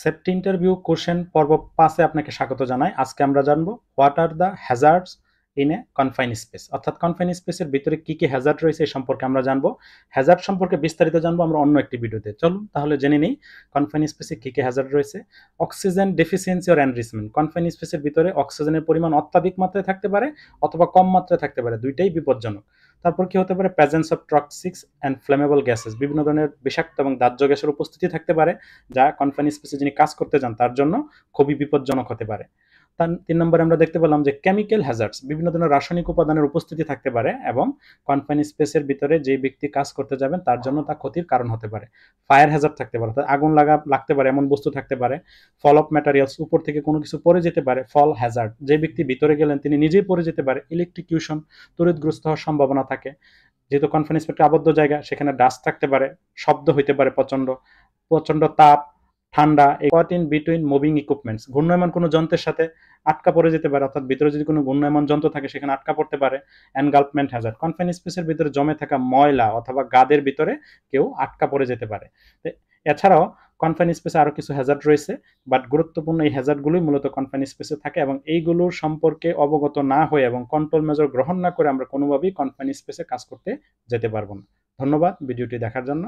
Safety interview question পর্ব 5-এ আপনাকে স্বাগত জানাই। আজকে আমরা জানবো what are the hazards in a confine space, অর্থাৎ কনফাইন স্পেসের ভিতরে কি কি হ্যাজার্ড রয়েছে এই সম্পর্কে আমরা জানবো। হ্যাজার্ড সম্পর্কে বিস্তারিত জানবো আমরা অন্য একটি ভিডিওতে। চলুন তাহলে জেনে নিই কনফাইন স্পেসে কি কি হ্যাজার্ড রয়েছে। Oxygen deficiency or enrichment, confine স্পেসের ভিতরে অক্সিজেনের পরিমাণ অত্যাধিক মাত্রায় থাকতে পারে অথবা কম মাত্রায় থাকতে পারে, দুইটাই বিপজ্জনক। তারপর কি হতে পারে, presence of toxics and flammable gases, বিভিন্ন ধরনের বিষাক্ত এবং দাহ্য গ্যাসের উপস্থিতি থাকতে পারে যা কনফাইন স্পেসে যিনি কাজ করতে যান তার জন্য খুবই বিপজ্জনক হতে পারে। তার 3 নম্বরে আমরা দেখতে পেলাম যে কেমিক্যাল হ্যাজার্ডস, বিভিন্ন ধরনের রাসায়নিক উপাদানের উপস্থিতি থাকতে পারে এবং কনফাইন স্পেসের ভিতরে যে ব্যক্তি কাজ করতে যাবেন তার জন্য তা ক্ষতির কারণ হতে পারে। ফায়ার হ্যাজার্ড থাকতে পারে, অর্থাৎ আগুন লাগতে পারে এমন বস্তু থাকতে পারে। ফল অফ ম্যাটেরিয়ালস, উপর থেকে কোনো কিছু পড়ে যেতে পারে, ফল হ্যাজার্ড, যে ব্যক্তি ভিতরে গেলেন তিনি নিজেই পড়ে যেতে পারে। ইলেকট্রিকিউশন, তড়িৎগ্রস্ত হওয়ার সম্ভাবনা থাকে, যেহেতু কনফাইন স্পেস একটা আবদ্ধ জায়গা সেখানে ডাস্ট থাকতে পারে, শব্দ হইতে পারে, প্রচন্ড প্রচন্ড তাপ, ঠান্ডা। Caught in between moving equipments, ঘূর্ণায়মান কোনো যন্ত্রের সাথে আটকা পড়ে যেতে পারে, অর্থাৎ ভিতরে যদি কোনো ঘূর্ণায়মান যন্ত্র থাকে সেখানে আটকা পড়তে পারে। এনগালফমেন্ট হ্যাজার্ড, কনফাইন স্পেসের ভিতরে জমে থাকা ময়লা অথবা গাদের ভিতরে কেউ আটকা পড়ে যেতে পারে। এছাড়াও কনফাইন স্পেসে আরো কিছু হ্যাজার্ড রয়েছে, বাট গুরুত্বপূর্ণ এই হ্যাজার্ডগুলোই মূলত কনফাইন স্পেসে থাকে এবং এইগুলোর সম্পর্কে অবগত না হয়ে এবং কন্ট্রোল মেজর গ্রহণ না করে আমরা কোনোভাবেই কনফাইন স্পেসে কাজ করতে যেতে পারবো না। ধন্যবাদ ভিডিওটি দেখার জন্য।